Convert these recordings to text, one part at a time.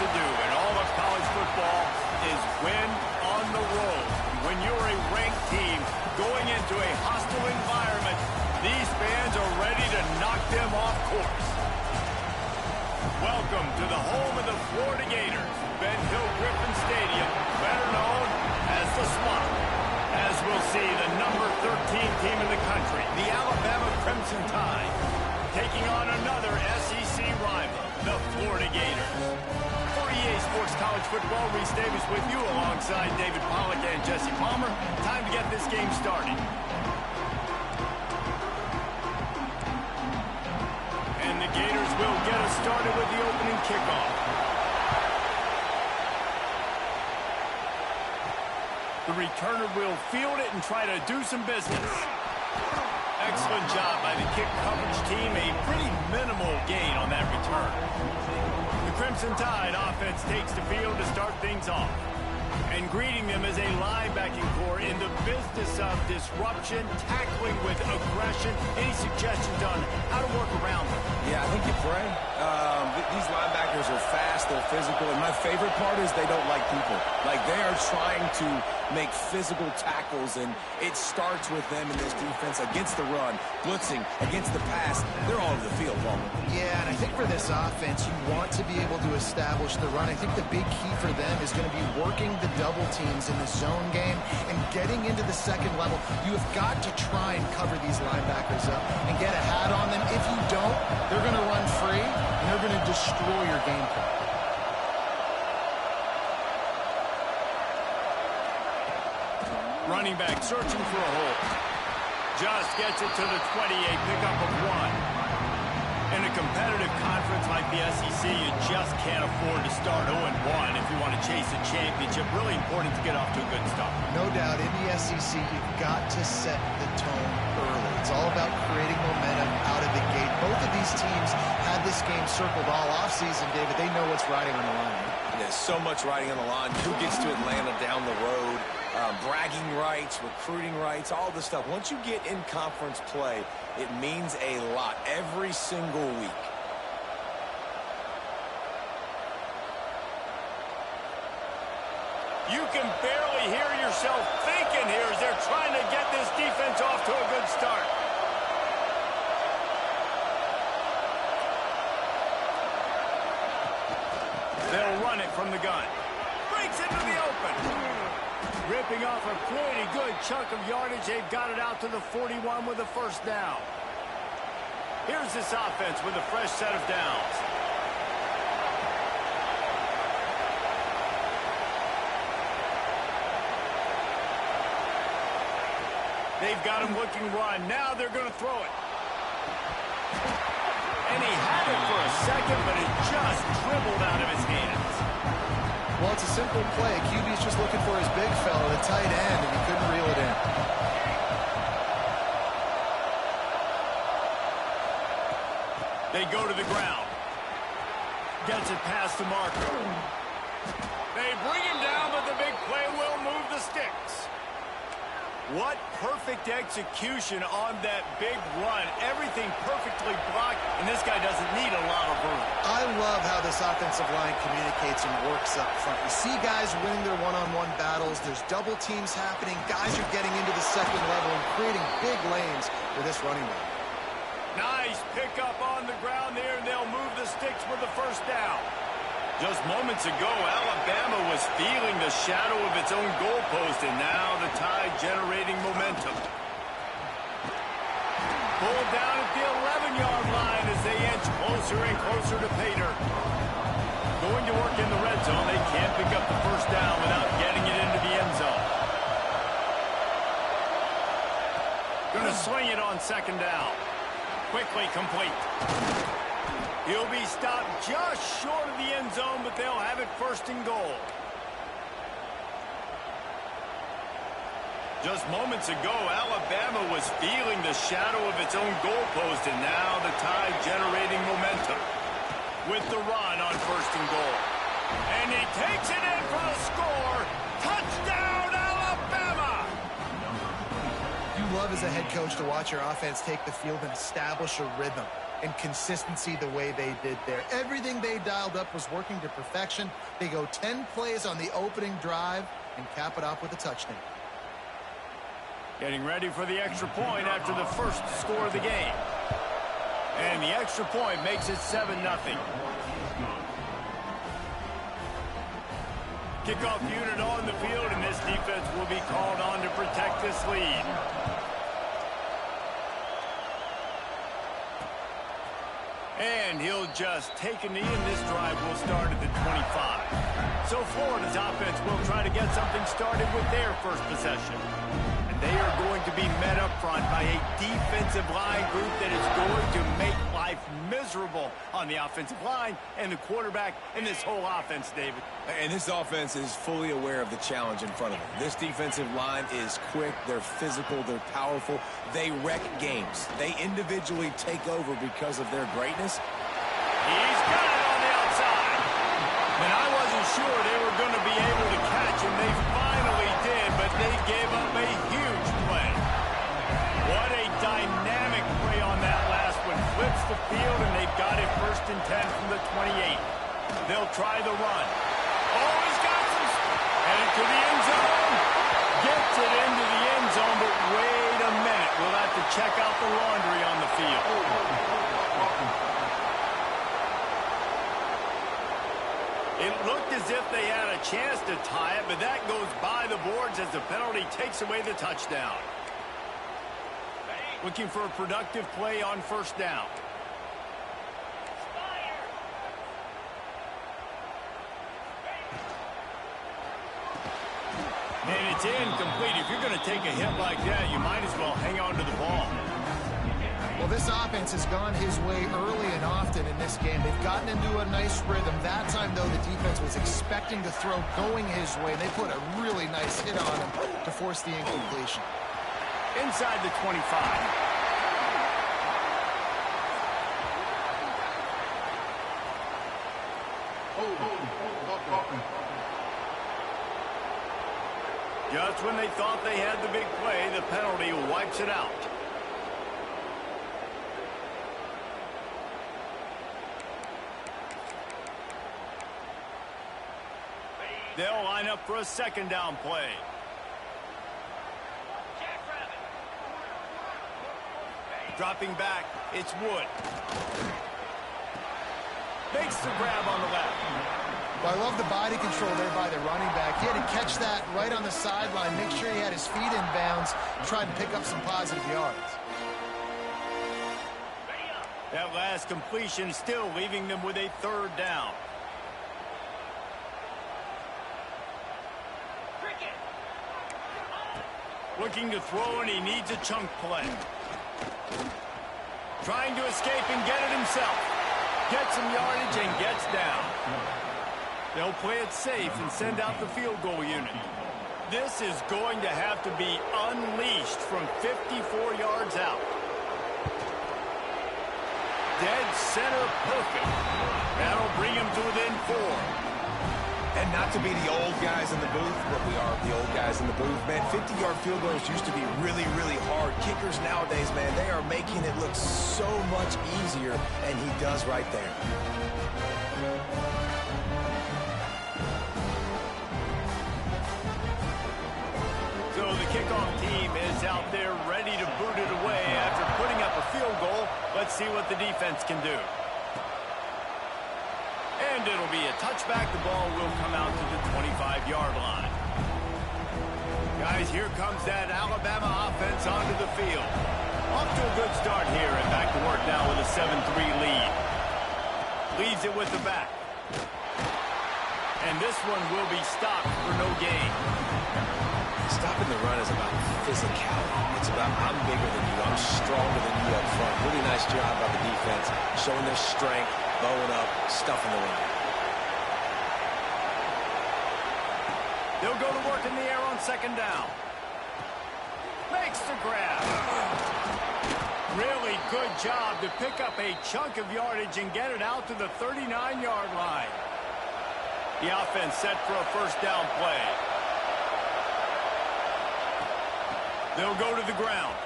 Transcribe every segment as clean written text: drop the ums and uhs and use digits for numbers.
to do in all of college football is win on the road. When you're a ranked team going into a hostile environment, these fans are ready to knock them off course. Welcome to the home of the Florida Gators, Ben Hill Griffin Stadium, better known as the Swamp. As we'll see, the number 13 team in the country, the Alabama Crimson Tide, taking on another SEC rival, the Florida Gators. For EA Sports College Football, Reese Davis with you alongside David Pollack and Jesse Palmer. Time to get this game started. And the Gators will get us started with the opening kickoff. The returner will field it and try to do some business. Excellent job by the kick coverage team. A pretty minimal gain on that return. The Crimson Tide offense takes the field to start things off. And greeting them is a linebacking core in the business of disruption, tackling with aggression. Any suggestions on how to work around them? Yeah, I think you pray. These linebackers are fast, they're physical, and my favorite part is they don't like people. Like, they are trying to make physical tackles, and it starts with them in this defense against the run, blitzing, against the pass. They're all over the field, Palmer. Yeah, and I think for this offense, you want to be able to establish the run. I think the big key for them is going to be working the double teams in the zone game and getting into the second level. You have got to try and cover these linebackers up and get a hat on them. If you don't, they're going to run free, and they're going to destroy your game plan. Running back searching for a hole. Just gets it to the 28, pickup of 1. In a competitive conference like the SEC, you just can't afford to start 0-1 if you want to chase a championship. Really important to get off to a good start. No doubt, in the SEC, you've got to set the tone early. It's all about creating momentum out of the gate. Both of these teams had this game circled all offseason, David. They know what's riding on the line. There's so much riding on the line. Who gets to Atlanta down the road? Bragging rights, recruiting rights, all this stuff. Once you get in conference play, it means a lot every single week. You can barely hear yourself thinking here as they're trying to get this defense off to a good start. They'll run it from the gun. Breaks into the open. Ripping off a pretty good chunk of yardage. They've got it out to the 41 with a first down. Here's this offense with a fresh set of downs. They've got him looking run. Now they're going to throw it. And he had it for a second, but it just dribbled out of his hands. Well, it's a simple play. QB's just looking for his big fella, the tight end, and he couldn't reel it in. They go to the ground. Gets it past the marker. They bring him down, but the big play will move the sticks. What perfect execution on that big run. Everything perfectly blocked, and this guy doesn't need a lot of room. I love how this offensive line communicates and works up front. You see guys winning their one-on-one battles. There's double teams happening. Guys are getting into the second level and creating big lanes for this running back. Nice pickup on the ground there, and they'll move the sticks with the first down. Just moments ago, Alabama was feeling the shadow of its own goalpost, and now the Tide generating momentum. Pulled down at the 11-yard line as they inch closer and closer to Pater. Going to work in the red zone. They can't pick up the first down without getting it into the end zone. Going to swing it on second down. Quickly complete. He'll be stopped just short of the end zone, but they'll have it first and goal. Just moments ago, Alabama was feeling the shadow of its own goalpost, and now the Tide generating momentum. With the run on first and goal. And he takes it in for the score. Touchdown, Alabama! You love as a head coach to watch your offense take the field and establish a rhythm. and consistency the way they did there. Everything they dialed up was working to perfection. They go 10 plays on the opening drive and cap it off with a touchdown. Getting ready for the extra point after the first score of the game. And the extra point makes it 7-0. Kickoff unit on the field, and this defense will be called on to protect this lead. And he'll just take a knee, and this drive will start at the 25. So Florida's offense will try to get something started with their first possession. And they are going to be met up front by a defensive line group that is going to make life miserable on the offensive line and the quarterback and this whole offense, David. And this offense is fully aware of the challenge in front of them. This defensive line is quick, they're physical, they're powerful. They wreck games. They individually take over because of their greatness. He's got it on the outside. And I wasn't sure they were going to be able to catch him. They finally did, but they gave up a huge play. What a dynamic play on that last one. Flips the field, and they've got it 1st and 10 from the 28. They'll try the run. Oh, he's got some. Headed to the end zone. Gets it into the end zone, but wait a minute. We'll have to check out the laundry on the field. It looked as if they had a chance to tie it, but that goes by the boards as the penalty takes away the touchdown. Looking for a productive play on 1st down. And it's incomplete. If you're going to take a hit like that, you might as well hang on to the ball. Well, this offense has gone his way early and often in this game. They've gotten into a nice rhythm. That time, though, the defense was expecting to throw going his way. They put a really nice hit on him to force the incompletion. Inside the 25. Just when they thought they had the big play, the penalty wipes it out. They'll line up for a 2nd down play. Dropping back, it's Wood. Makes the grab on the left. Well, I love the body control there by the running back. He had to catch that right on the sideline, make sure he had his feet in bounds, try to pick up some positive yards. That last completion still leaving them with a 3rd down. Looking to throw, and he needs a chunk play. Trying to escape and get it himself. Gets some yardage and gets down. They'll play it safe and send out the field goal unit. This is going to have to be unleashed from 54 yards out. Dead center perfect. That'll bring him to within 4. And not to be the old guys in the booth, but we are the old guys in the booth, man. 50-yard field goals used to be really, really hard. Kickers nowadays, man, they are making it look so much easier, and he does right there. So the kickoff team is out there ready to boot it away after putting up a field goal. Let's see what the defense can do. And it'll be a touchback. The ball will come out to the 25-yard line. Guys, here comes that Alabama offense onto the field. Off to a good start here and back to work now with a 7-3 lead. Leaves it with the back. And this one will be stopped for no gain. Stopping the run is about physicality. It's about I'm bigger than you, I'm stronger than you up front. Really nice job by the defense, showing their strength, bowing up, stuffing the run. They'll go to work in the air on 2nd down. Makes the grab. Really good job to pick up a chunk of yardage and get it out to the 39-yard line. The offense set for a 1st down play. They'll go to the ground.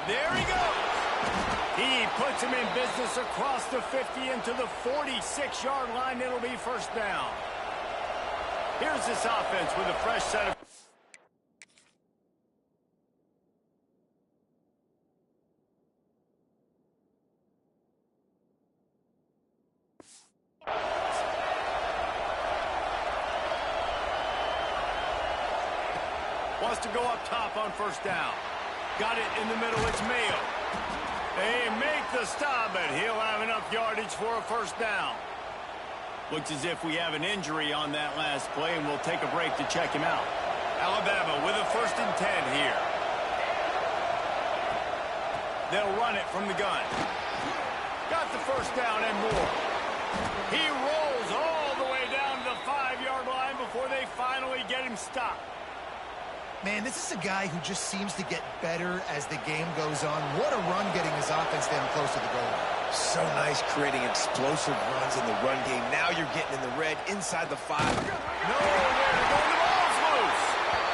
There he goes. He puts him in business across the 50 into the 46-yard line. It'll be first down. Here's this offense with a fresh set of... Wants to go up top on first down. Got it in the middle. It's Mayo. They make the stop, but he'll have enough yardage for a first down. Looks as if we have an injury on that last play, and we'll take a break to check him out. Alabama with a 1st and 10 here. They'll run it from the gun. Got the first down and more. He rolls all the way down to the 5-yard line before they finally get him stopped. Man, this is a guy who just seems to get better as the game goes on. What a run getting his offense down close to the goal. So nice creating explosive runs in the run game. Now you're getting in the red inside the 5. No, they're going, the ball's loose.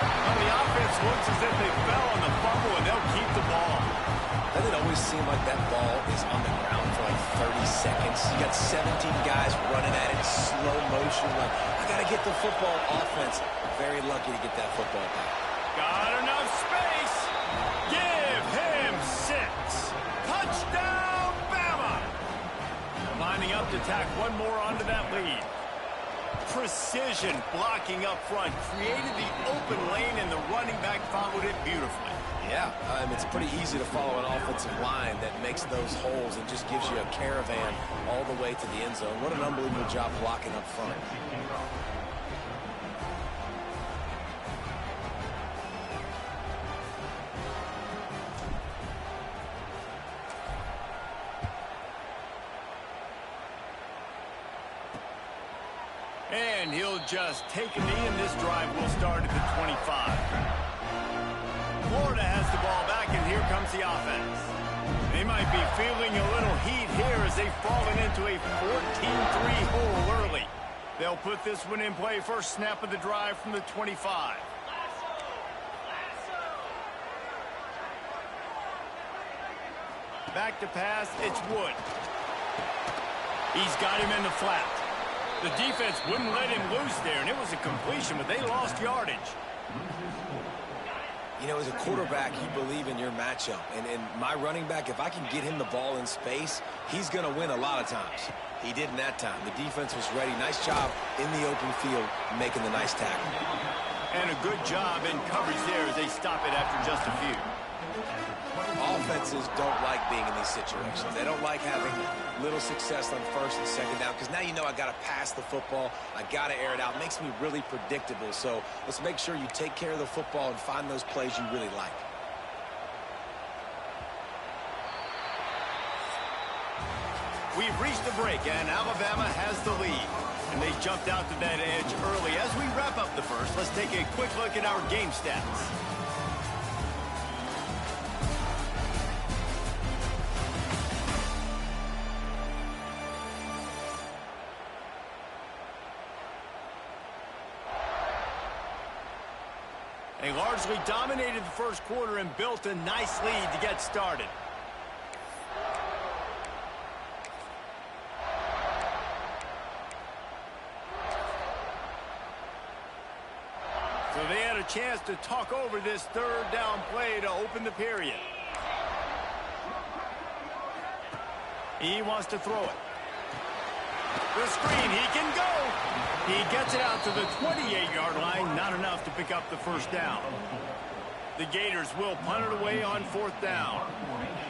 Well, the offense looks as if they fell on the fumble, and they'll keep the ball. Doesn't it always seem like that ball is on the ground for like 30 seconds? You got 17 guys running at it, slow motion. Like, I got to get the football. Offense, very lucky to get that football back. Got enough space. Give him 6. Touchdown, Bama. Lining up to tack one more onto that lead. Precision blocking up front. Created the open lane, and the running back followed it beautifully. Yeah, it's pretty easy to follow an offensive line that makes those holes and just gives you a caravan all the way to the end zone. What an unbelievable job blocking up front. And he'll just take a knee, and this drive will start at the 25. Florida has the ball back, and here comes the offense. They might be feeling a little heat here as they've fallen into a 14-3 hole early. They'll put this one in play first snap of the drive from the 25. Back to pass, it's Wood. He's got him in the flat. The defense wouldn't let him loose there, and it was a completion, but they lost yardage. You know, as a quarterback, you believe in your matchup. And my running back, if I can get him the ball in space, he's going to win a lot of times. He did in that time. The defense was ready. Nice job in the open field making the nice tackle. And a good job in coverage there as they stop it after just a few. Offenses don't like being in these situations. They don't like having little success on 1st and 2nd down because now you know I got to pass the football. I got to air it out. It makes me really predictable. So let's make sure you take care of the football and find those plays you really like. We've reached the break, and Alabama has the lead. And they jumped out to that edge early. As we wrap up the first, let's take a quick look at our game stats. They largely dominated the first quarter and built a nice lead to get started. So they had a chance to talk over this 3rd down play to open the period. He wants to throw it. The screen, he can go. He gets it out to the 28-yard line, not enough to pick up the first down. The Gators will punt it away on 4th down.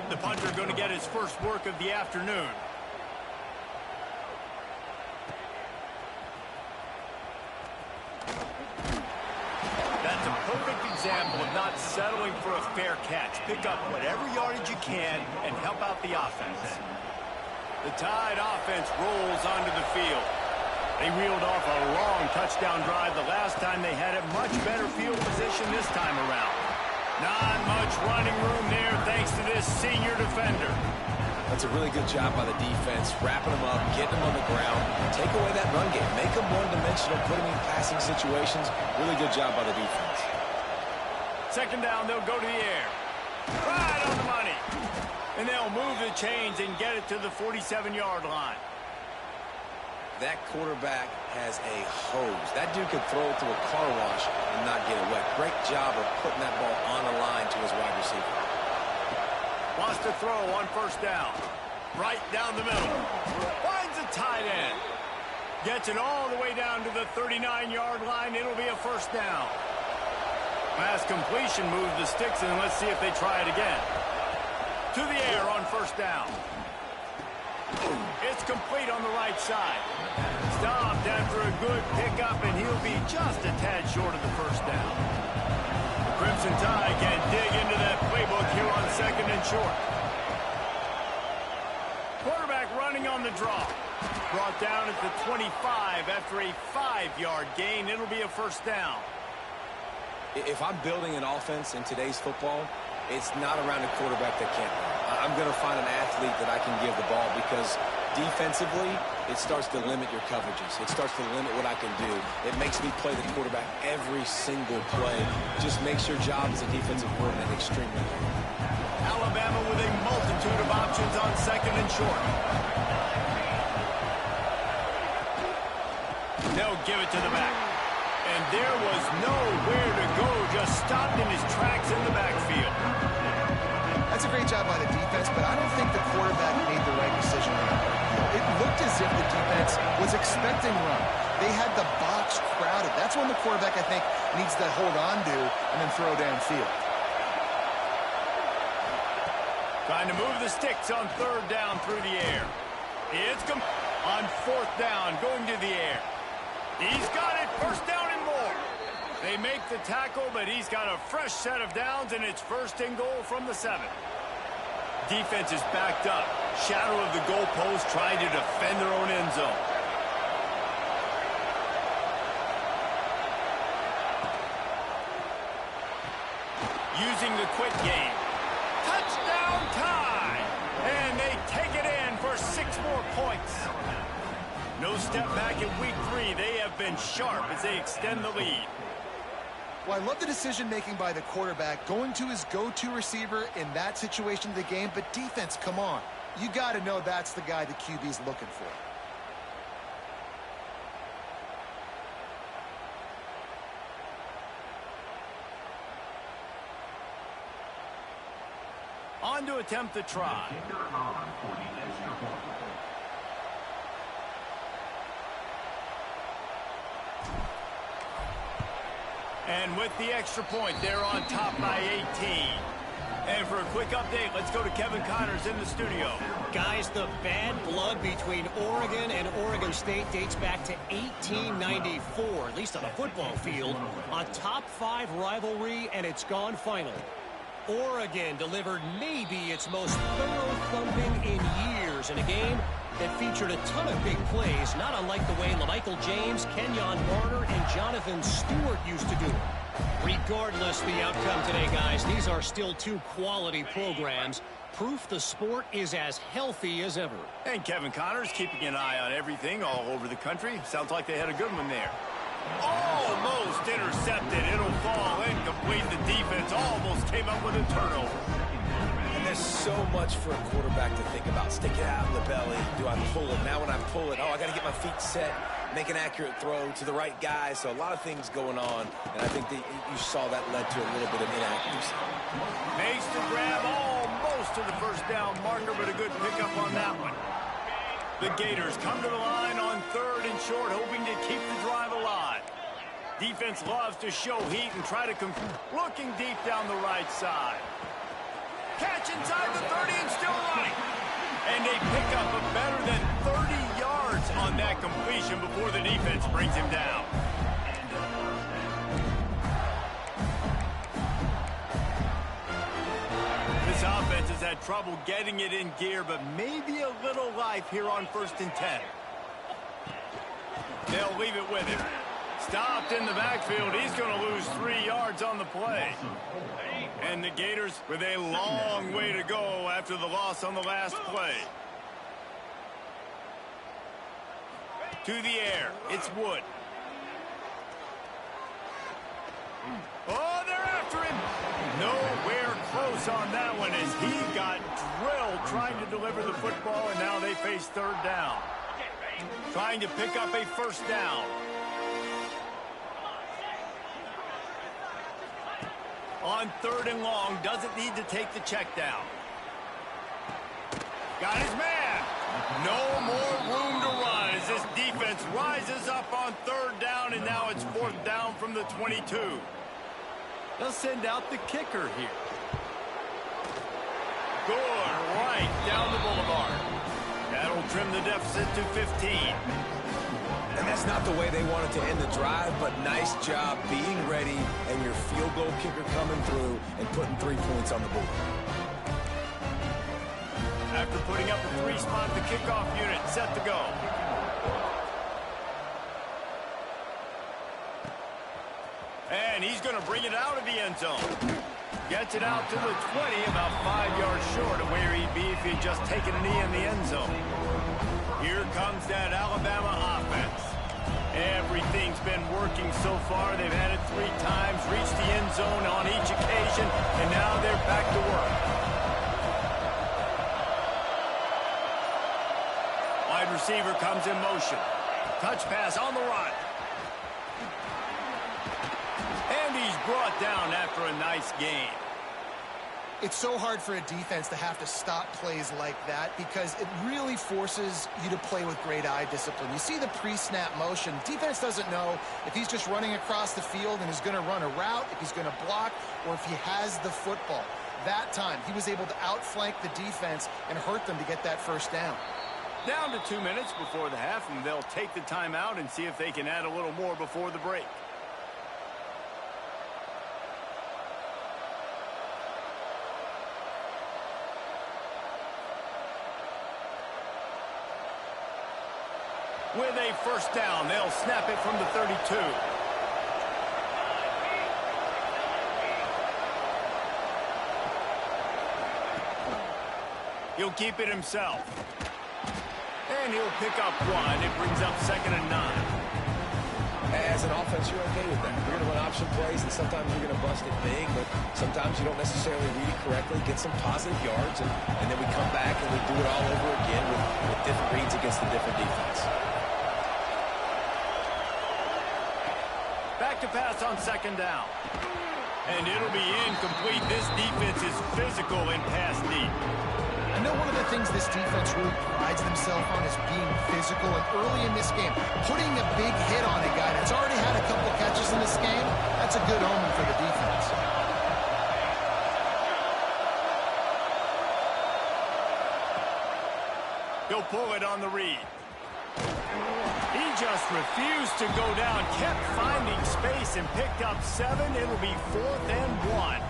The punter going to get his first work of the afternoon. That's a perfect example of not settling for a fair catch. Pick up whatever yardage you can and help out the offense. The Tide offense rolls onto the field. They reeled off a long touchdown drive the last time. They had a much better field position this time around. Not much running room there thanks to this senior defender. That's a really good job by the defense, wrapping them up, getting them on the ground. Take away that run game. Make them one-dimensional, put them in passing situations. Really good job by the defense. 2nd down, they'll go to the air. Right on the money. And they'll move the chains and get it to the 47-yard line. That quarterback has a hose. That dude could throw it through a car wash and not get it wet. Great job of putting that ball on the line to his wide receiver. Wants to throw on first down. Right down the middle. Finds a tight end. Gets it all the way down to the 39-yard line. It'll be a first down. Pass completion moves the sticks, and let's see if they try it again. To the air on first down. It's complete on the right side. Stopped after a good pickup, and he'll be just a tad short of the first down. The Crimson Tide can dig into that playbook here on second and short. Quarterback running on the draw. Brought down at the 25 after a 5-yard gain. It'll be a first down. If I'm building an offense in today's football, it's not around a quarterback that can't run. I'm going to find an athlete that I can give the ball because defensively, it starts to limit your coverages. It starts to limit what I can do. It makes me play the quarterback every single play. Just makes your job as a defensive coordinator extremely hard. Alabama with a multitude of options on second and short. They'll give it to the back. And there was nowhere to go, just stopped in his tracks in the backfield. That's a great job by the defense, but I don't think the quarterback made the right decision on that. It looked as if the defense was expecting run. They had the box crowded. That's when the quarterback, I think, needs to hold on to and then throw downfield. Trying to move the sticks on third down through the air. It's on fourth down, going to the air. He's got it, first down and more. They make the tackle, but he's got a fresh set of downs, and it's first and goal from the 7. Defense is backed up. Shadow of the goalpost, trying to defend their own end zone. Using the quick game. Touchdown time! And they take it in for 6 more points. No step back in week 3. They have been sharp as they extend the lead. Well, I love the decision-making by the quarterback, going to his go-to receiver in that situation of the game. But defense, come on. You got to know that's the guy the QB's looking for. On to attempt the try. And with the extra point, they're on top by 18. And for a quick update, let's go to Kevin Connors in the studio. Guys, the bad blood between Oregon and Oregon State dates back to 1894, at least on a football field. A top-5 rivalry, and it's gone finally. Oregon delivered maybe its most thorough thumping in years in a game that featured a ton of big plays, not unlike the way LaMichael James, Kenyon Marner, and Jonathan Stewart used to do it. Regardless the outcome today, guys, these are still 2 quality programs. Proof the sport is as healthy as ever. And Kevin Connors keeping an eye on everything all over the country. Sounds like they had a good one there. Almost intercepted. It'll fall incomplete. The defense almost came up with a turnover. And there's so much for a quarterback to think about. Stick it out in the belly. Do I pull it? Now when I pull it, I got to get my feet set, make an accurate throw to the right guy. So a lot of things going on. And I think that you saw that led to a little bit of inaccuracy. Makes the grab almost to the first down marker, but a good pickup on that one. The Gators come to the line on third and short, hoping to keep the drive alive. Defense loves to show heat and try to looking deep down the right side. Catch inside the 30 and still running. And they pick up a better than 30 yards on that completion before the defense brings him down. This offense has had trouble getting it in gear, but maybe a little life here on 1st and 10. They'll leave it with him. Stopped in the backfield. He's going to lose 3 yards on the play. And the Gators with a long way to go after the loss on the last play. To the air. It's Wood. Oh, they're after him. Nowhere close on that one as he got drilled trying to deliver the football, and now they face third down. Trying to pick up a first down. On third and long, doesn't need to take the check down. Got his man. No more room to run as this defense rises up on third down, and now it's fourth down from the 22. They'll send out the kicker here. Good, right down the boulevard. That'll trim the deficit to 15. And that's not the way they wanted to end the drive, but nice job being ready and your field goal kicker coming through and putting 3 points on the board. After putting up a 3-spot, the kickoff unit set to go. And he's going to bring it out of the end zone. Gets it out to the 20, about 5 yards short of where he'd be if he'd just taken a knee in the end zone. Here comes that Alabama offense. Everything's been working so far. They've had it 3 times, reached the end zone on each occasion, and now they're back to work. Wide receiver comes in motion. Touch pass on the run. And he's brought down after a nice gain. It's so hard for a defense to have to stop plays like that because it really forces you to play with great eye discipline. You see the pre-snap motion. Defense doesn't know if he's just running across the field and is going to run a route, if he's going to block, or if he has the football. That time, he was able to outflank the defense and hurt them to get that first down. Down to 2 minutes before the half, and they'll take the timeout and see if they can add a little more before the break. With a first down, they'll snap it from the 32. He'll keep it himself. And he'll pick up 1. It brings up 2nd and 9. As an offense, you're okay with that. You're going to run option plays, and sometimes you're going to bust it big, but sometimes you don't necessarily read it correctly, get some positive yards, and then we come back and we do it all over again with different reads against the different defense. Back to pass on 2nd down. And it'll be incomplete. This defense is physical and pass deep. I know one of the things this defense really prides themselves on is being physical, and early in this game, putting a big hit on a guy that's already had a couple catches in this game, that's a good omen for the defense. He'll pull it on the read. He just refused to go down, kept finding space and picked up 7. It'll be 4th and 1.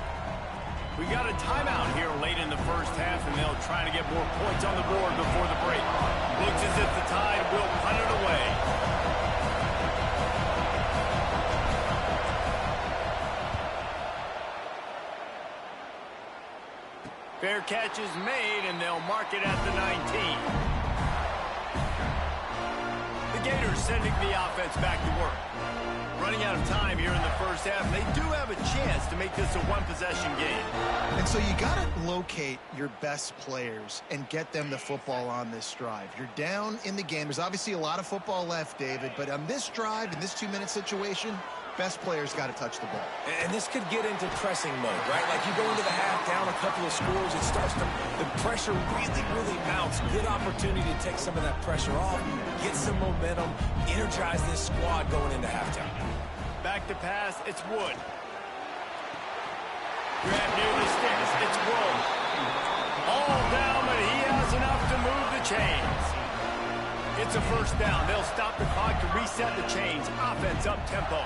We got a timeout here late in the first half, and they'll try to get more points on the board before the break. Looks as if the Tide will punt it away. Fair catch is made, and they'll mark it at the 19. The Gators sending the offense back to work. Running out of time here in the first half. They do have a chance to make this a one-possession game. And so you got to locate your best players and get them the football on this drive. You're down in the game. There's obviously a lot of football left, David, but on this drive, in this 2-minute situation, best players got to touch the ball. And this could get into pressing mode, right? Like you go into the half down a couple of scores, it starts to, the pressure really mounts. Good opportunity to take some of that pressure off, get some momentum, energize this squad going into halftime. Back to pass, it's Wood. Grab near the sticks, it's Wood. All down, but he has enough to move the chains. It's a first down. They'll stop the clock to reset the chains. Offense up tempo.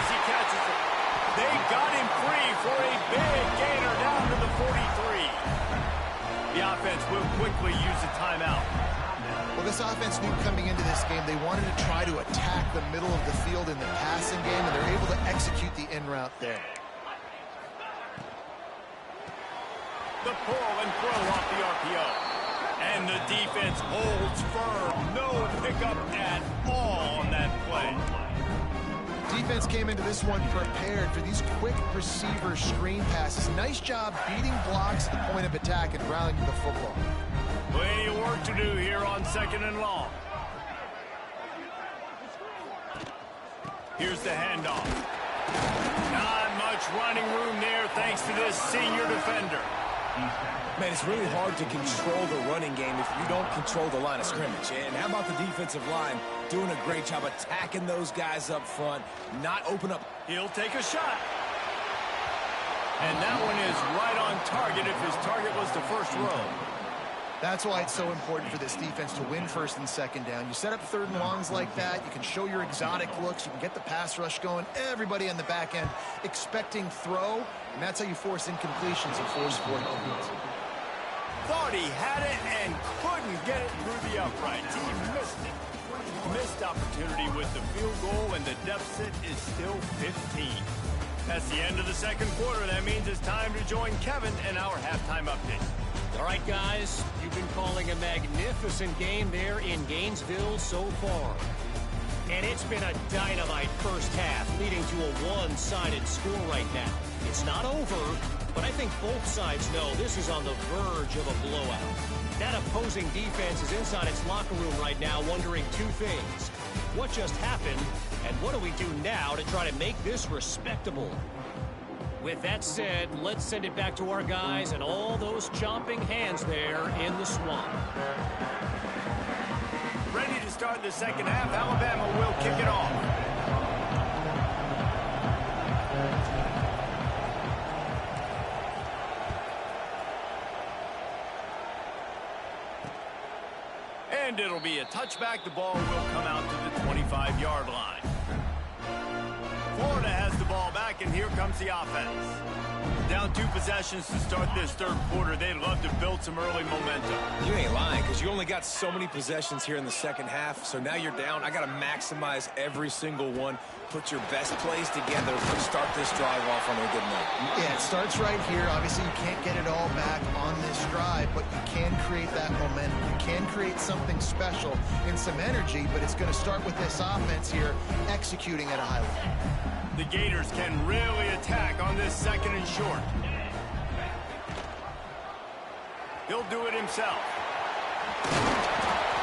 He catches it. They got him free for a big gainer down to the 43. The offense will quickly use a timeout. Well, this offense knew coming into this game they wanted to try to attack the middle of the field in the passing game, and they're able to execute the in route there. The pull and throw off the RPO. And the defense holds firm. No pickup at all on that play. defense came into this one prepared for these quick receiver screen passes. Nice job beating blocks at the point of attack and rallying to the football. Plenty of work to do here on 2nd and long. Here's the handoff. Not much running room there thanks to this senior defender. Man, it's really hard to control the running game if you don't control the line of scrimmage. And how about the defensive line doing a great job attacking those guys up front, not open up. He'll take a shot. And that one is right on target if his target was the first row. That's why it's so important for this defense to win 1st and 2nd down. You set up 3rd and longs like that. You can show your exotic looks. You can get the pass rush going. Everybody on the back end expecting throw. And that's how you force incompletions and force 4 helmets. Thought he had it and couldn't get it through the uprights. He missed it. Missed opportunity with the field goal, and the deficit is still 15. That's the end of the 2nd quarter. That means it's time to join Kevin in our halftime update. All right, guys, you've been calling a magnificent game there in Gainesville so far. And it's been a dynamite first half, leading to a one-sided score right now. It's not over, but I think both sides know this is on the verge of a blowout. That opposing defense is inside its locker room right now wondering 2 things. What just happened, and what do we do now to try to make this respectable? With that said, let's send it back to our guys and all those chomping hands there in the swamp. Ready to start the 2nd half. Alabama will kick it off. And it'll be a touchback. The ball will come out to the 25-yard line. Florida has the ball back, and here comes the offense. Down 2 possessions to start this 3rd quarter. They'd love to build some early momentum. You ain't lying, because you only got so many possessions here in the 2nd half, so now you're down. I got to maximize every single one. Put your best plays together to start this drive off on a good note. Yeah, it starts right here. Obviously, you can't get it all back on this drive, but you can create that momentum. You can create something special and some energy, but it's going to start with this offense here executing at a high level. The Gators can really attack on this 2nd and short. He'll do it himself.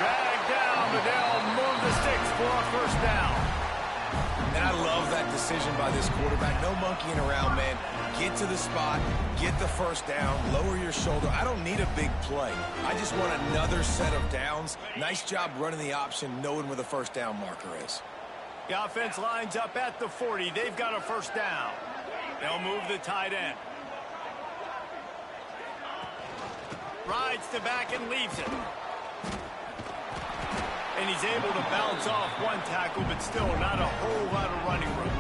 Dragged down, but they'll move the sticks for a 1st down. And I love that decision by this quarterback. No monkeying around, man. Get to the spot, get the 1st down, lower your shoulder. I don't need a big play. I just want another set of downs. Nice job running the option, knowing where the 1st down marker is. The offense lines up at the 40. They've got a 1st down. They'll move the tight end. Rides the back and leaves it. And he's able to bounce off 1 tackle, but still not a whole lot of running room.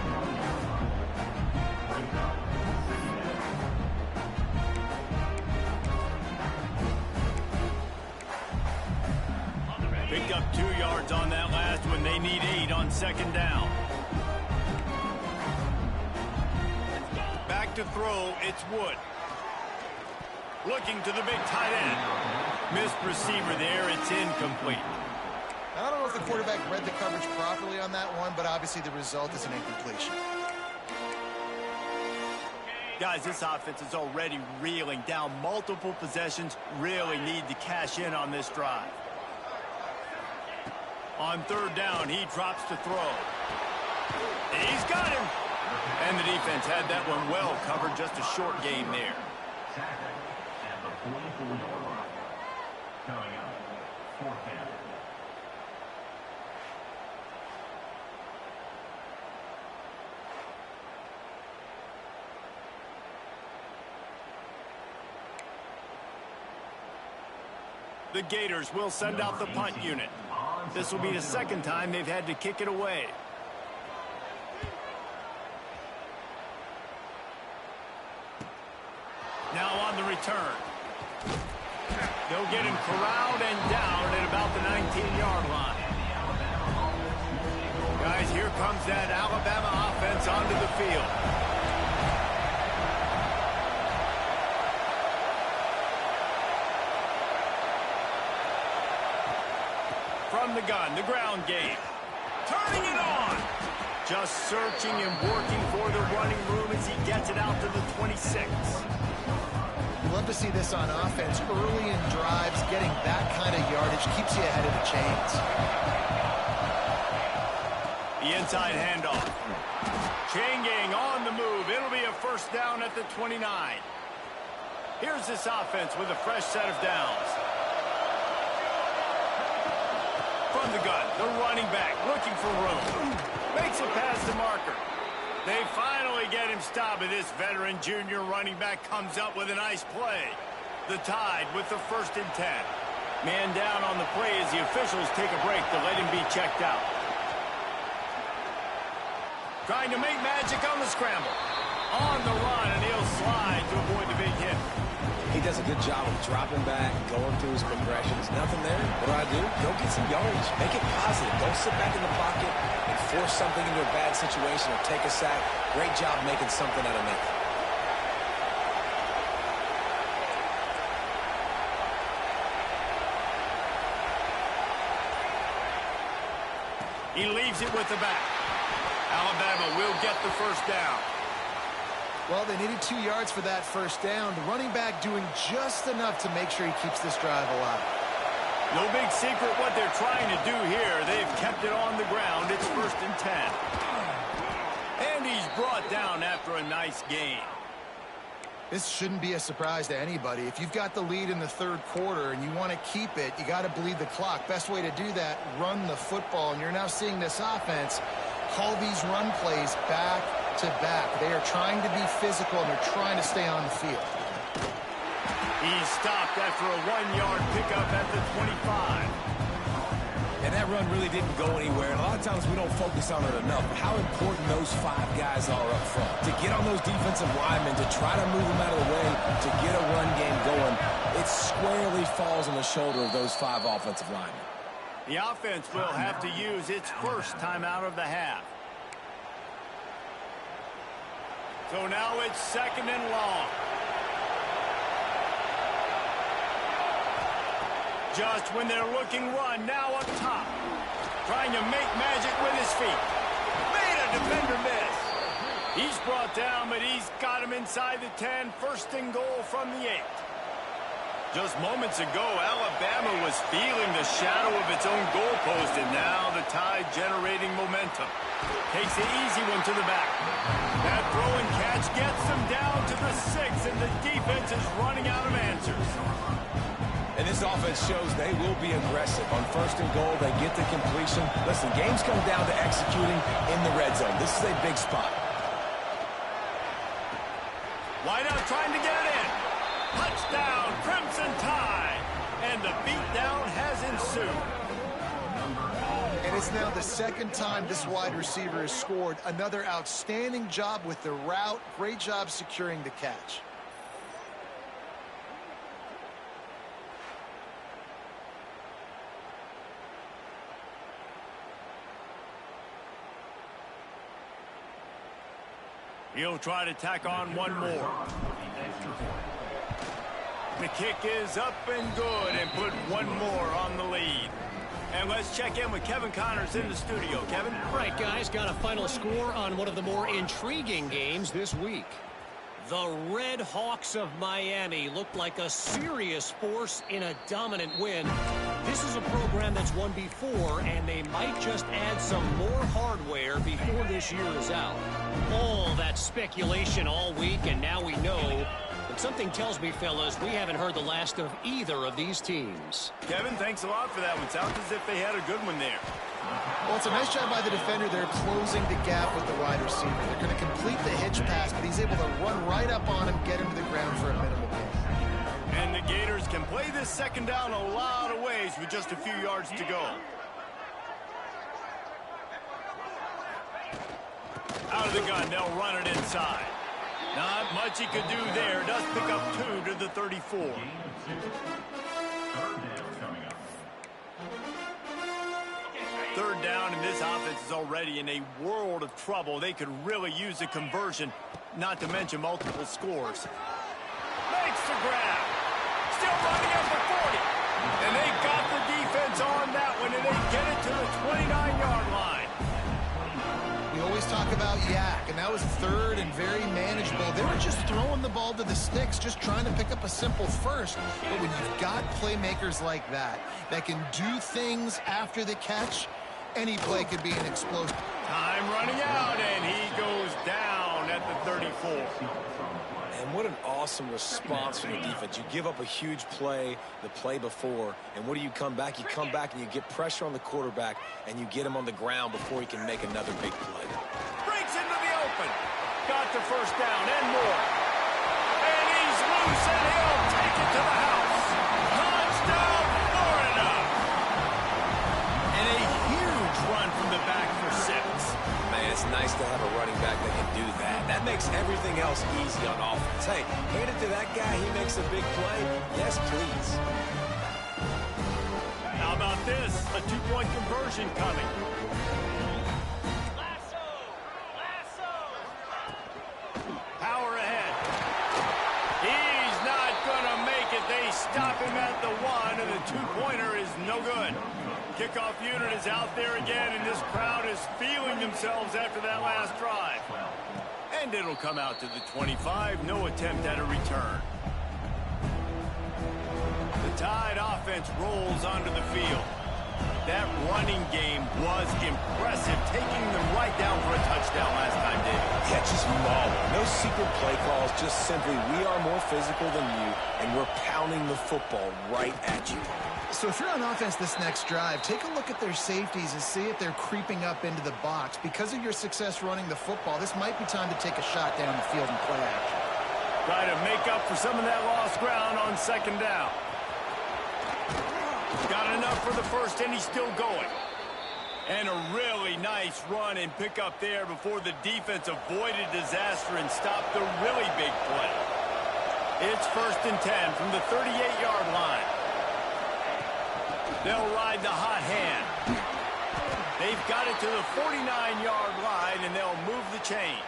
Picked up 2 yards on that last one. They need 8 on 2nd down. Back to throw, it's Wood. Looking to the big tight end. Missed receiver there, it's incomplete. I don't know if the quarterback read the coverage properly on that one, but obviously the result is an incompletion. Guys, this offense is already reeling down multiple possessions. Really need to cash in on this drive. On 3rd down, he drops to throw. He's got him. And the defense had that one well covered. Just a short game there. The Gators will send out the punt unit. This will be the 2nd time they've had to kick it away. Now on the return. They'll get him corralled and down at about the 19-yard line. Guys, here comes that Alabama offense onto the field. From the gun, the ground game. Turning it on. Just searching and working for the running room as he gets it out to the 26. You love to see this on offense. Early in drives, getting that kind of yardage keeps you ahead of the chains. The inside handoff. Chain gang on the move. It'll be a first down at the 29. Here's this offense with a fresh set of downs. From the gun, the running back looking for room. Makes it past the marker. They finally get him stopped, and this veteran junior running back comes up with a nice play. The Tide with the 1st and 10. Man down on the play as the officials take a break to let him be checked out. Trying to make magic on the scramble. On the run, and he'll slide to avoid the big hit. He does a good job of dropping back, going through his progressions. Nothing there. What do? Go get some yardage. Make it positive. Don't sit back in the pocket and force something into a bad situation or take a sack. Great job making something out of nothing. He leaves it with the back. Alabama will get the first down. Well, they needed 2 yards for that first down. The running back doing just enough to make sure he keeps this drive alive. No big secret what they're trying to do here. They've kept it on the ground. It's 1st and 10. And he's brought down after a nice gain. This shouldn't be a surprise to anybody. If you've got the lead in the 3rd quarter and you want to keep it, you got to bleed the clock. Best way to do that, run the football. And you're now seeing this offense call these run plays back to back. They are trying to be physical, and they're trying to stay on the field. He's stopped after a 1-yard pickup at the 25. And that run really didn't go anywhere. And a lot of times we don't focus on it enough. But how important those 5 guys are up front. To get on those defensive linemen, to try to move them out of the way, to get a run game going, it squarely falls on the shoulder of those 5 offensive linemen. The offense will have to use its first timeout of the half. So now it's 2nd and long. Just when they're looking run, now up top. Trying to make magic with his feet. Made a defender miss. He's brought down, but he's got him inside the 10. 1st and goal from the 8. Just moments ago, Alabama was feeling the shadow of its own goalpost, and now the Tide generating momentum. Takes the easy one to the back. That throw and catch gets them down to the 6, and the defense is running out of answers. And this offense shows they will be aggressive. On 1st and goal, they get the completion. Listen, games come down to executing in the red zone. This is a big spot. Wide out trying to get in. Touchdown, Crimson Tide. And the beatdown has ensued. And it's now the 2nd time this wide receiver has scored. Another outstanding job with the route. Great job securing the catch. He'll try to tack on one more. The kick is up and good, and put one more on the lead. And let's check in with Kevin Connors in the studio. Kevin? Right, guys, got a final score on one of the more intriguing games this week. The Red Hawks of Miami looked like a serious force in a dominant win. This is a program that's won before, and they might just add some more hardware before this year is out. All that speculation all week, and now we know. But something tells me, fellas, we haven't heard the last of either of these teams. Kevin, thanks a lot for that one. Sounds as if they had a good one there. Well, it's a nice job by the defender. They're closing the gap with the wide receiver. They're going to complete the hitch pass, but he's able to run right up on him, get him to the ground for a minimal gain. And the Gators can play this 2nd down a lot of ways with just a few yards to go. Out of the gun, they'll run it inside. Not much he could do there. Does pick up 2 to the 34. Third down, and this offense is already in a world of trouble. They could really use a conversion, not to mention multiple scores. Makes the grab. Still running up the 40. And they got the defense on that one, and they get it to the 29-yard line. We always talk about yak, and that was third and very manageable. They were just throwing the ball to the sticks, just trying to pick up a simple first. But when you've got playmakers like that can do things after the catch, any play could be an explosive. Time running out, and he goes down at the 34. And what an awesome response from the defense. You give up a huge play the play before, and what do you come back? You come back and you get pressure on the quarterback, and you get him on the ground before he can make another big play. Breaks into the open. Got the first down and more. And he's loose, and he'll take it to the house. Touchdown, Florida. And a huge run from the back for 6. Man, it's nice to have a running back that can do that. That makes everything else easy on offense. Hey, hand it to that guy. He makes a big play. Yes, please. How about this? A 2-point conversion coming. Power ahead. He's not going to make it. They stop him at the 1, and the 2-pointer is no good. Kickoff unit is out there again, and this crowd is feeling themselves after that last drive. And it'll come out to the 25. No attempt at a return. The Tide offense rolls onto the field. That running game was impressive, taking them right down for a touchdown last time, David. Yeah, just mauling. No secret play calls, just simply we are more physical than you, and we're pounding the football right at you. So if you're on offense this next drive, take a look at their safeties and see if they're creeping up into the box. Because of your success running the football, this might be time to take a shot down the field and play action. Try to make up for some of that lost ground on second down. Got enough for the first, and he's still going. And a really nice run and pick up there before the defense avoided disaster and stopped the really big play. It's 1st and 10 from the 38-yard line. They'll ride the hot hand. They've got it to the 49-yard line, and they'll move the chains.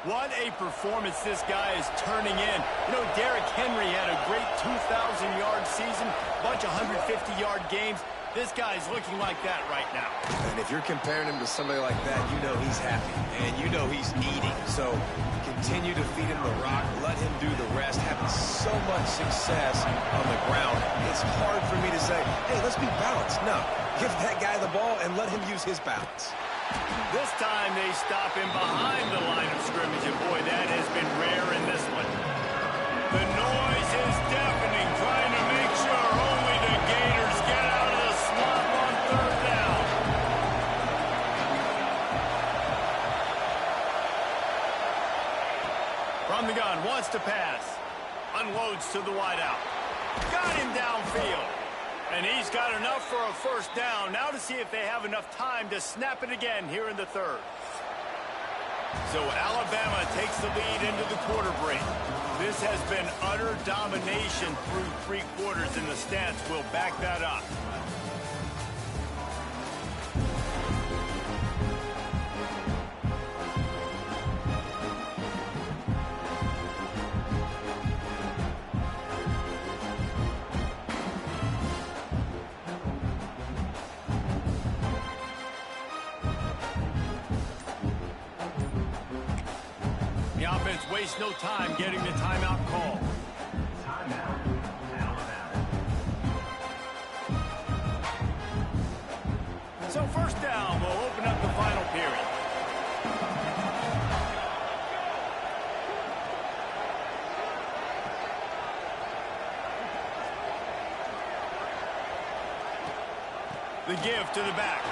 What a performance this guy is turning in. You know, Derrick Henry had a great 2,000-yard season, bunch of 150-yard games. This guy's looking like that right now. And if you're comparing him to somebody like that, you know he's happy, and you know he's eating. So continue to feed him the rock, let him do the rest, having so much success on the ground. It's hard for me to say, hey, let's be balanced. No, give that guy the ball and let him use his balance. This time they stop him behind the line of scrimmage, and boy, that has been rare in this one. The noise is deafening, trying to make sure only the Gators get out of the slump on 3rd down. From the gun, wants to pass. Unloads to the wideout. Got him downfield. And he's got enough for a first down. Now to see if they have enough time to snap it again here in the 3rd. So Alabama takes the lead into the quarter break. This has been utter domination through 3 quarters, and the stats will back that up. Waste no time getting the timeout call. Timeout, Alabama. So 1st down will open up the final period. The give to the back.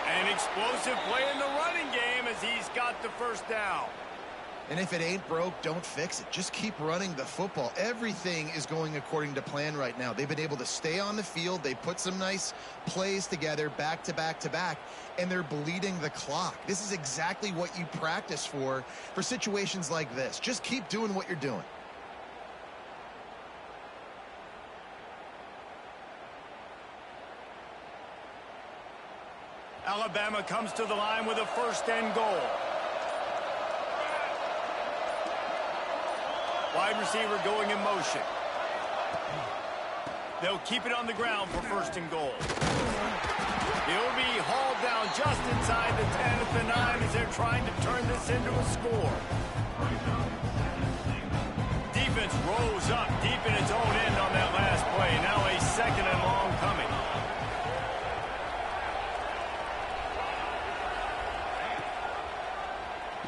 An explosive play in the running game as he's got the first down. And if it ain't broke, don't fix it. Just keep running the football. Everything is going according to plan right now. They've been able to stay on the field. They put some nice plays together back to back to back, and they're bleeding the clock. This is exactly what you practice for situations like this. Just keep doing what you're doing. Alabama comes to the line with a 1st and goal. Wide receiver going in motion. They'll keep it on the ground for 1st and goal. He'll be hauled down just inside the 10 at the 9 as they're trying to turn this into a score. Defense rose up deep in its own end on that last play. Now a 2nd and long coming.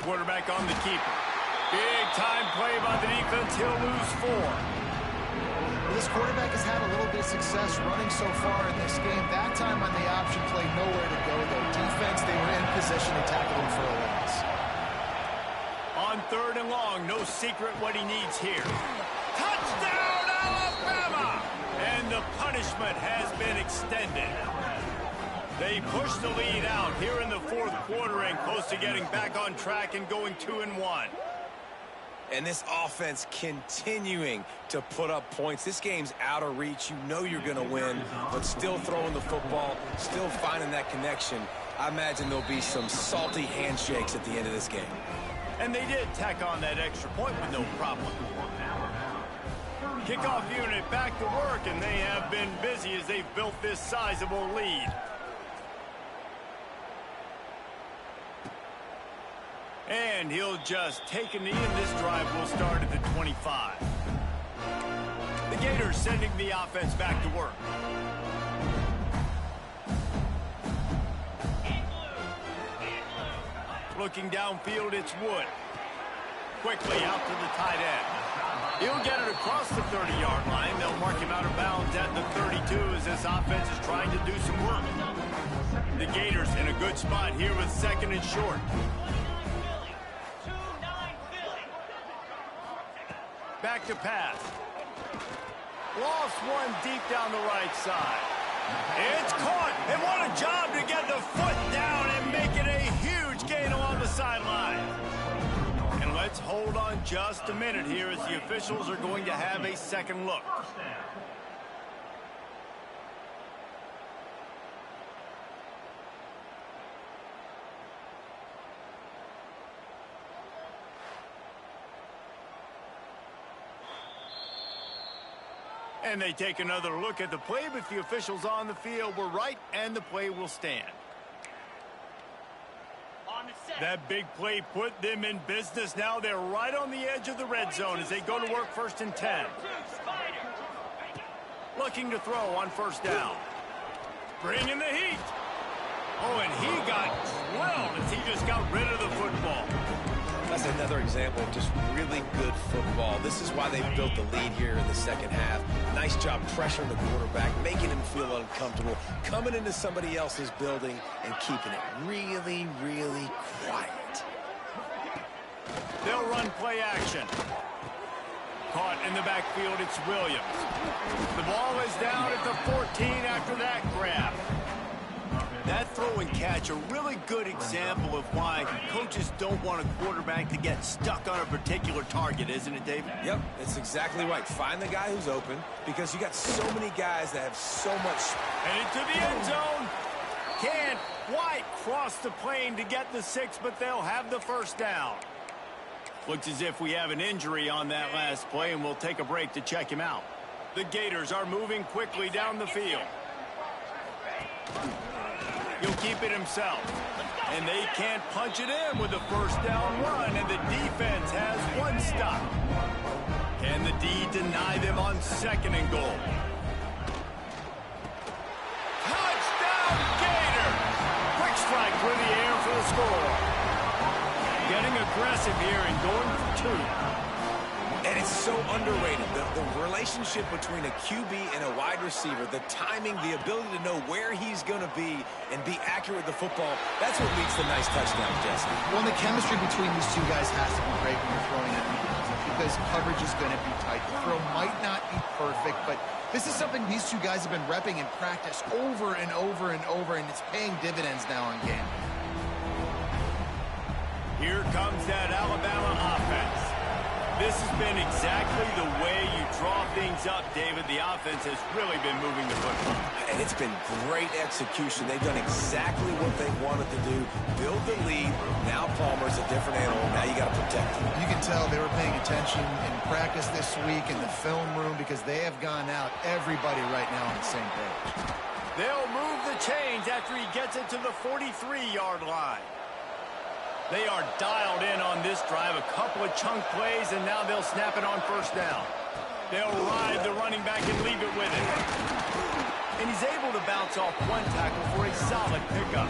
Quarterback on the keeper. Big time play by the defense. He'll lose 4. This quarterback has had a little bit of success running so far in this game. That time on the option play, nowhere to go, though. Defense, they were in position to tackle him for a loss. On 3rd and long, no secret what he needs here. Touchdown, Alabama! And the punishment has been extended. They push the lead out here in the 4th quarter and close to getting back on track and going 2-1. And this offense continuing to put up points. This game's out of reach. You know you're going to win, but still throwing the football, still finding that connection. I imagine there'll be some salty handshakes at the end of this game. And they did tack on that extra point with no problem. Kickoff unit back to work, and they have been busy as they've built this sizable lead. And he'll just take a knee, and this drive will start at the 25. The Gators sending the offense back to work. Looking downfield, it's Wood. Quickly out to the tight end. He'll get it across the 30-yard line. They'll mark him out of bounds at the 32 as this offense is trying to do some work. The Gators in a good spot here with 2nd and short. Back to pass. Lost one deep down the right side. It's caught, and what a job to get the foot down and make it a huge gain along the sideline. And let's hold on just a minute here as the officials are going to have a second look. And they take another look at the play, but the officials on the field were right, and the play will stand. That big play put them in business. Now they're right on the edge of the red zone as they go to work 1st and 10. Looking to throw on 1st down. Bringing the heat. Oh, and he got drilled as he just got rid of the football. That's another example of just really good football. This is why they built the lead here in the 2nd half. Nice job pressuring the quarterback, making him feel uncomfortable, coming into somebody else's building and keeping it really, really quiet. They'll run play action. Caught in the backfield, it's Williams. The ball is down at the 14 after that grab. That throw and catch, a really good example of why coaches don't want a quarterback to get stuck on a particular target, isn't it, David? Yep, it's exactly right. Find the guy who's open because you got so many guys that have so much. And into the end zone. Can't quite cross the plane to get the 6, but they'll have the 1st down. Looks as if we have an injury on that last play, and we'll take a break to check him out. The Gators are moving quickly down the field. He'll keep it himself. And they can't punch it in with a 1st down run, and the defense has 1 stop. Can the D deny them on 2nd and goal? Touchdown, Gator! Quick strike through the air for the score. Getting aggressive here and going for 2. And it's so underrated. The relationship between a QB and a wide receiver, the timing, the ability to know where he's going to be and be accurate with the football, that's what leads to nice touchdowns, Jesse. Well, the chemistry between these two guys has to be great when you're throwing it because coverage is going to be tight. The throw might not be perfect, but this is something these two guys have been repping in practice over and over and over, and it's paying dividends now in game. Here comes that Alabama offense. This has been exactly the way you draw things up, David. The offense has really been moving the football. And it's been great execution. They've done exactly what they wanted to do. Build the lead. Now Palmer's a different animal. Now you got to protect him. You can tell they were paying attention in practice this week in the film room because they have gone out, everybody right now on the same page. They'll move the chains after he gets it to the 43-yard line. They are dialed in on this drive. A couple of chunk plays, and now they'll snap it on first down. They'll ride the running back and leave it with him. And he's able to bounce off one tackle for a solid pickup.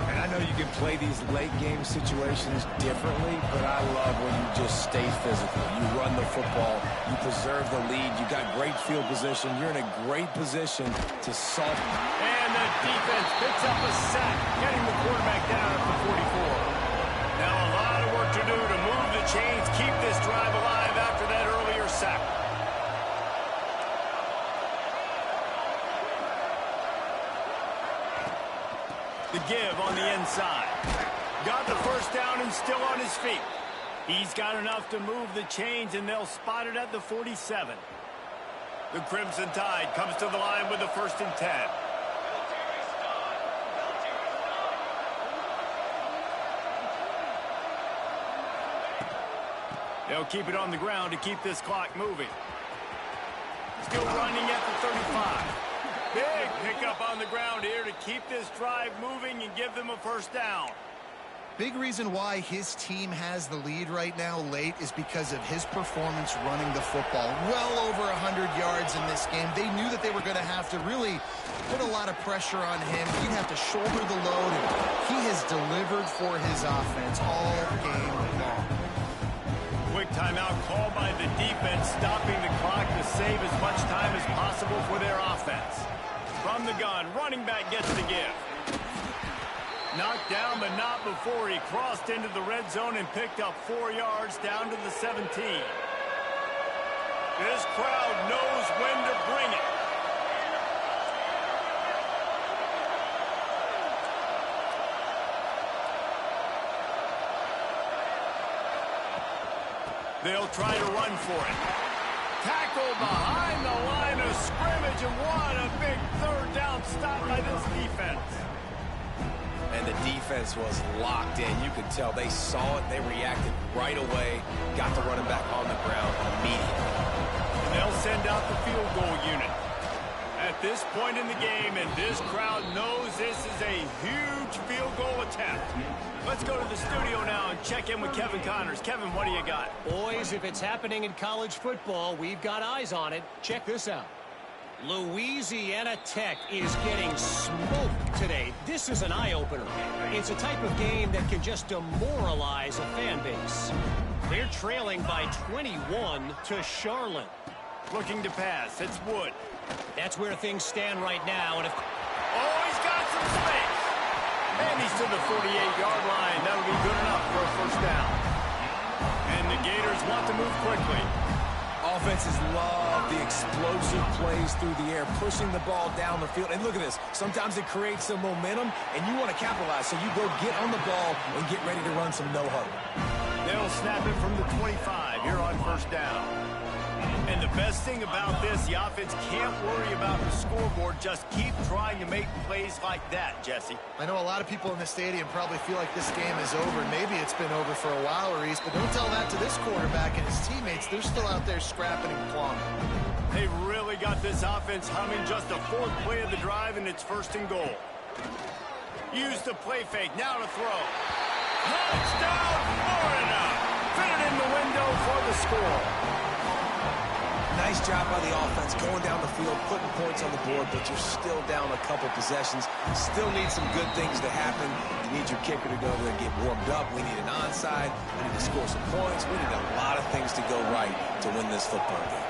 And I know you can play these late game situations differently, but I love when you just stay physical. You run the football, you preserve the lead, you got great field position, you're in a great position to solve. And the defense picks up a sack, getting the quarterback down at the 44. Now a lot of work to do to move the chains, keep this drive alive after that earlier sack. The give on the inside. Got the first down and still on his feet. He's got enough to move the chains, and they'll spot it at the 47. The Crimson Tide comes to the line with the 1st and 10. They'll keep it on the ground to keep this clock moving. Still running at the 35. Big pickup on the ground here to keep this drive moving and give them a first down. Big reason why his team has the lead right now late is because of his performance running the football. Well over 100 yards in this game. They knew that they were going to have to really put a lot of pressure on him. He'd have to shoulder the load, and he has delivered for his offense all game long. Quick timeout called by the defense, stopping the clock to save as much time as possible for their offense. From the gun, running back gets the give. Knocked down, but not before he crossed into the red zone and picked up 4 yards down to the 17. This crowd knows when to bring it. They'll try to run for it. Tackled behind the line of scrimmage, and what a big third down stop by this defense. And the defense was locked in. You could tell they saw it. They reacted right away. Got the running back on the ground immediately. And they'll send out the field goal unit. At this point in the game, and this crowd knows this is a huge field goal attempt. Let's go to the studio now and check in with Kevin Connors. Kevin, what do you got? Boys, if it's happening in college football, we've got eyes on it. Check this out. Louisiana Tech is getting smoked today. This is an eye-opener. It's a type of game that can just demoralize a fan base. They're trailing by 21 to Charlotte. Looking to pass. It's Wood. That's where things stand right now. And if Oh, he's got some space. And he's to the 48-yard line. That'll be good enough for a first down. And the Gators want to move quickly. Offenses love the explosive plays through the air, pushing the ball down the field. And look at this. Sometimes it creates some momentum, and you want to capitalize. So you go get on the ball and get ready to run some no-huddle. They'll snap it from the 25 here on first down. And the best thing about this, the offense can't worry about the scoreboard. Just keep trying to make plays like that, Jesse. I know a lot of people in the stadium probably feel like this game is over. Maybe it's been over for a while, Reese, but don't tell that to this quarterback and his teammates. They're still out there scrapping and clawing. They've really got this offense humming. Just a 4th play of the drive, and it's 1st and goal. Use the play fake. Now to throw. Touchdown, Florida! Fit it in the window for the score. Nice job by the offense going down the field, putting points on the board, but you're still down a couple possessions. Still need some good things to happen. You need your kicker to go there and get warmed up. We need an onside. We need to score some points. We need a lot of things to go right to win this football game.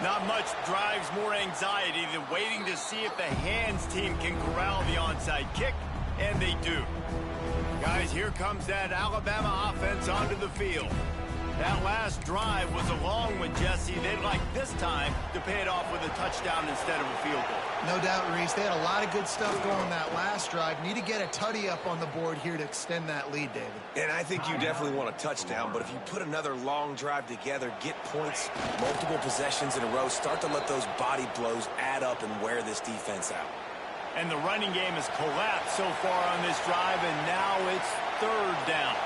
Not much drives more anxiety than waiting to see if the hands team can corral the onside kick, and they do. Guys, here comes that Alabama offense onto the field. That last drive was a long one, Jesse. They'd like this time to pay it off with a touchdown instead of a field goal. No doubt, Reese. They had a lot of good stuff going that last drive. Need to get a tutty up on the board here to extend that lead, David. And I think you definitely want a touchdown, but if you put another long drive together, get points, multiple possessions in a row, start to let those body blows add up and wear this defense out. And the running game has collapsed so far on this drive, and now it's 3rd down.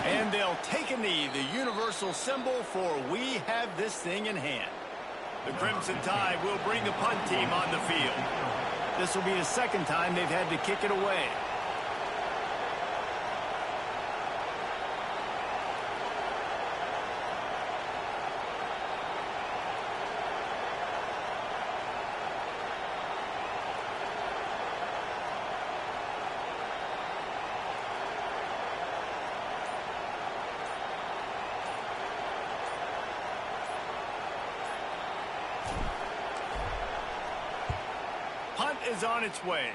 And And they'll take a knee, the universal symbol for we have this thing in hand. The Crimson Tide will bring the punt team on the field. This will be the second time they've had to kick it away. Punt is on its way.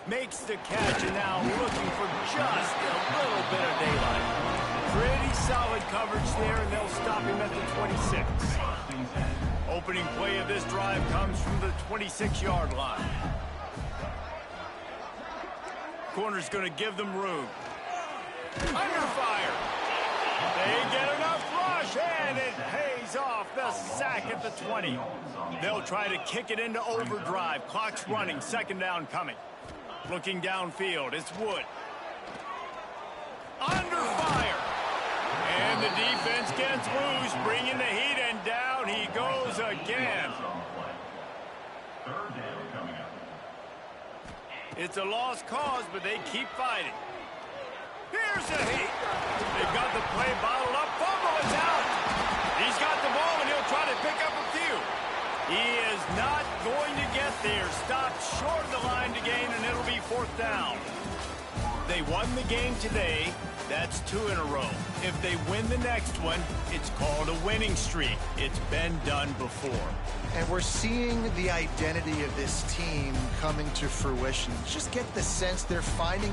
Makes the catch, and now looking for just a little bit of daylight. Pretty solid coverage there, and they'll stop him at the 26. Opening play of this drive comes from the 26-yard line. Corner's going to give them room. Under fire. They get enough rush, and it pays off the sack at the 20. They'll try to kick it into overdrive. Clock's running. Second down coming. Looking downfield. It's Wood. Under fire. And the defense gets loose, bringing the heat, and down he goes again. It's a lost cause, but they keep fighting. Here's the heat. They've got the play bottled up. Fumble is out. He's got the ball, and he'll try to pick up a few. He is not going to get there. Stopped short of the line to gain, and it'll be fourth down. They won the game today. That's 2 in a row. If they win the next one, it's called a winning streak. It's been done before. And we're seeing the identity of this team coming to fruition. Just get the sense they're finding